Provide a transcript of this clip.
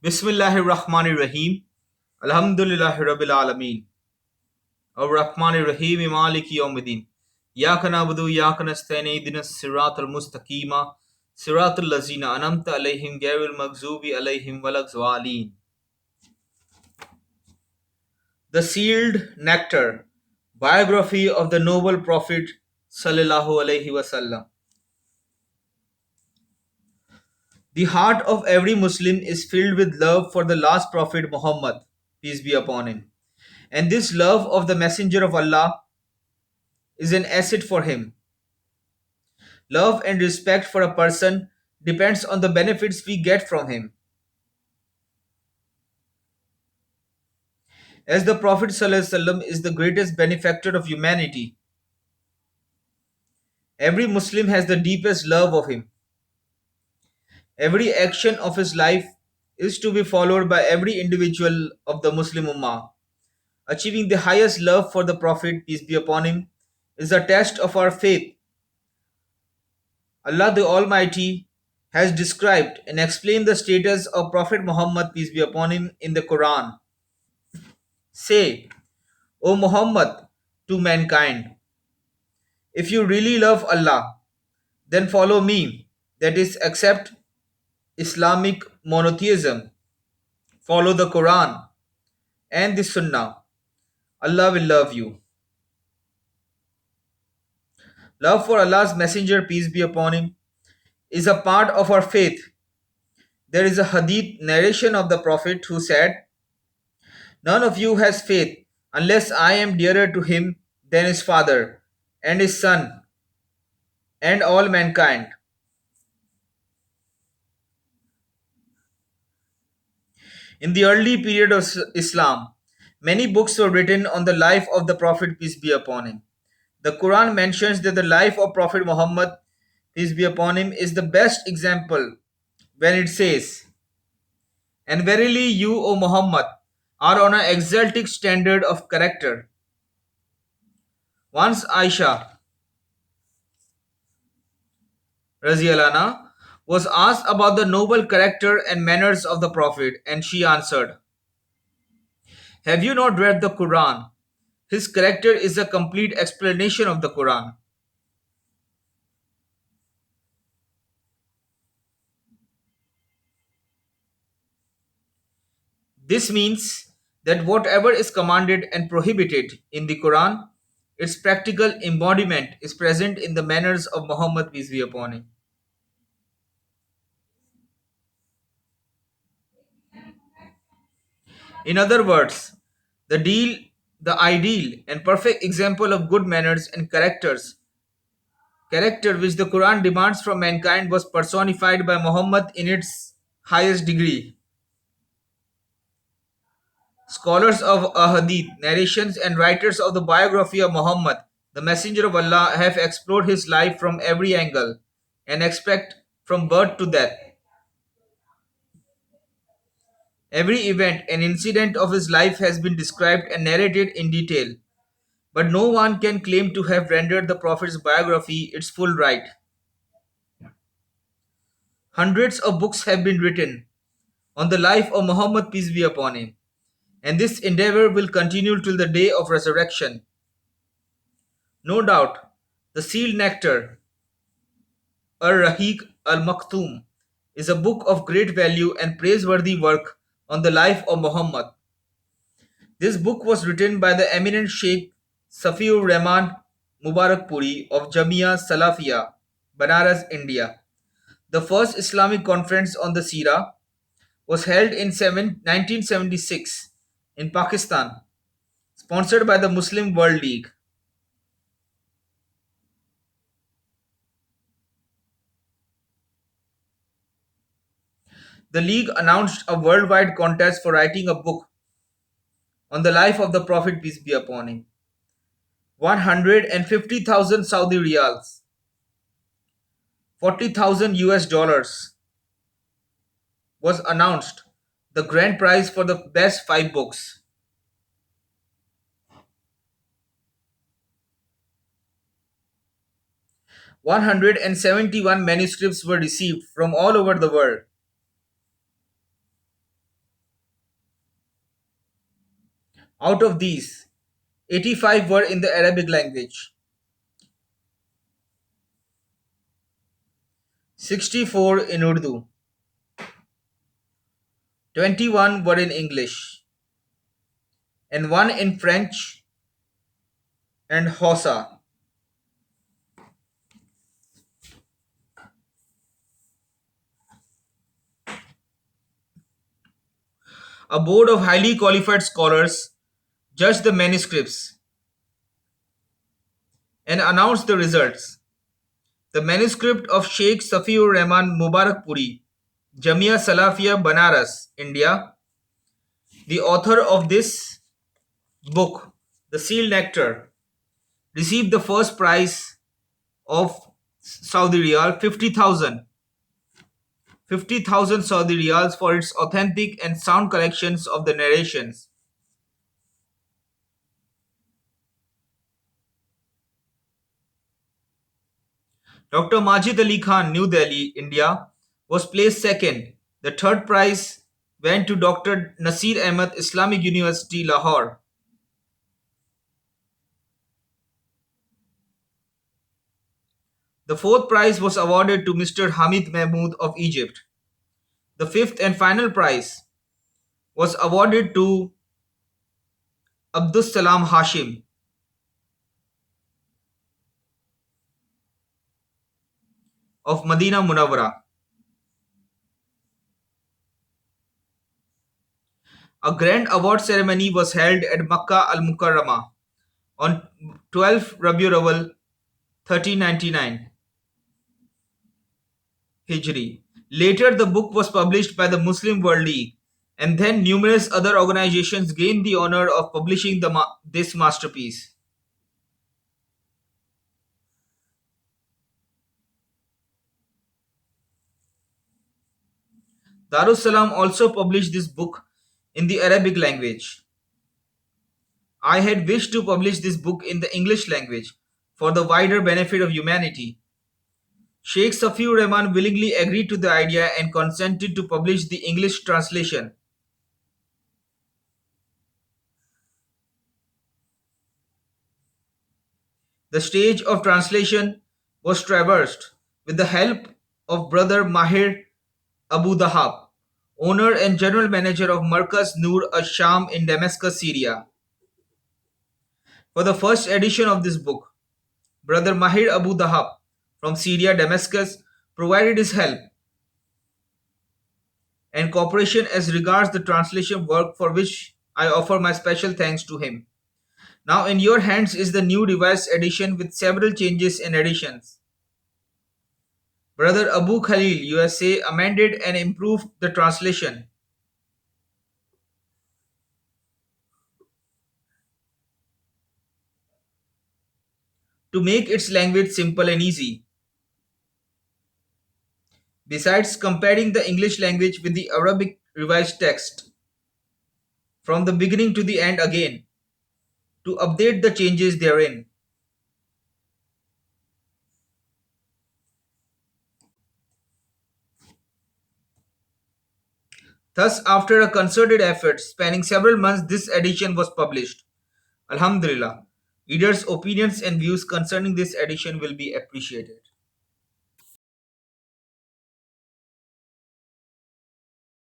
Bismillahirrahmanirrahim. Alhamdulillahi Rabbil Alameen. Ar-Rahmanir-Rahim Maliki Yawmiddin. Iyyaka na'budu wa iyyaka nasta'in ihdinas siratal mustaqima siratal ladzina an'amta alaihim ghairil maghdubi alaihim waladdallin. The Sealed Nectar. Biography of the Noble Prophet Sallallahu Alaihi Wasallam. The heart of every Muslim is filled with love for the last Prophet Muhammad, peace be upon him. And this love of the Messenger of Allah is an asset for him. Love and respect for a person depends on the benefits we get from him. As the Prophet ﷺ is the greatest benefactor of humanity, every Muslim has the deepest love of him. Every action of his life is to be followed by every individual of the Muslim Ummah. Achieving the highest love for the Prophet, peace be upon him, is a test of our faith. Allah the Almighty has described and explained the status of Prophet Muhammad, peace be upon him, in the Quran. Say, O Muhammad, to mankind, if you really love Allah, then follow me, that is, accept Islamic monotheism, follow the Quran and the Sunnah. Allah will love you. Love for Allah's Messenger, peace be upon him, is a part of our faith. There is a hadith narration of the Prophet who said, none of you has faith unless I am dearer to him than his father and his son and all mankind. In the early period of Islam, many books were written on the life of the Prophet, peace be upon him. The Quran mentions that the life of Prophet Muhammad, peace be upon him, is the best example when it says, and verily you, O Muhammad, are on an exalted standard of character. Once Aisha Raziallahu anha was asked about the noble character and manners of the Prophet, and she answered, have you not read the Quran? His character is a complete explanation of the Quran. This means that whatever is commanded and prohibited in the Quran, its practical embodiment is present in the manners of Muhammad, peace be upon him. In other words, the deal, the ideal and perfect example of good manners and character which the Quran demands from mankind was personified by Muhammad in its highest degree. Scholars of Ahadith, narrations, and writers of the biography of Muhammad, the Messenger of Allah, have explored his life from every angle and aspect from birth to death. Every event and incident of his life has been described and narrated in detail, but no one can claim to have rendered the Prophet's biography its full right. Hundreds of books have been written on the life of Muhammad, peace be upon him, and this endeavor will continue till the day of resurrection. No doubt, the Sealed Nectar, Ar-Rahiq al-Maktoum, is a book of great value and praiseworthy work on the life of Muhammad. This book was written by the eminent Sheikh Safiur Rahman Mubarakpuri of Jamia Salafia, Banaras, India. The first Islamic conference on the Sirah was held in 1976 in Pakistan, sponsored by the Muslim World League. The league announced a worldwide contest for writing a book on the life of the Prophet, peace be upon him. 150,000 Saudi riyals, 40,000 US dollars was announced, the grand prize for the best 5 books. 171 manuscripts were received from all over the world. Out of these, 85 were in the Arabic language, 64 in Urdu, 21 were in English, and 1 in French and Hausa. A board of highly qualified scholars judged the manuscripts and announced the results. The manuscript of Sheikh Safiur Rahman Mubarakpuri, Jamia Salafia Banaras, India, the author of this book, The Sealed Nectar, received the first prize of Saudi Riyal 50,000 Saudi Riyals for its authentic and sound collections of the narrations. Dr. Majid Ali Khan, New Delhi, India, was placed second. The third prize went to Dr. Nasir Ahmed, Islamic University, Lahore. The fourth prize was awarded to Mr. Hamid Mahmood of Egypt. The fifth and final prize was awarded to Abdus Salam Hashim of Medina Munawwara. A grand award ceremony was held at Makkah al-Mukarramah on 12 Rabiul Awwal 1399 Hijri. Later, the book was published by the Muslim World League, and then numerous other organizations gained the honor of publishing this masterpiece. Darussalam also published this book in the Arabic language. I had wished to publish this book in the English language for the wider benefit of humanity. Sheikh Safiur Rahman willingly agreed to the idea and consented to publish the English translation. The stage of translation was traversed with the help of Brother Mahir Abu Dahab, owner and general manager of Markaz Nur ash-Sham in Damascus, Syria. For the first edition of this book, Brother Mahir Abu Dahab from Syria, Damascus, provided his help and cooperation as regards the translation work, for which I offer my special thanks to him. Now in your hands is the new revised edition with several changes and additions. Brother Abu Khalil, USA, amended and improved the translation to make its language simple and easy. Besides comparing the English language with the Arabic revised text from the beginning to the end again to update the changes therein. Thus, after a concerted effort spanning several months, this edition was published. Alhamdulillah. Readers' opinions and views concerning this edition will be appreciated.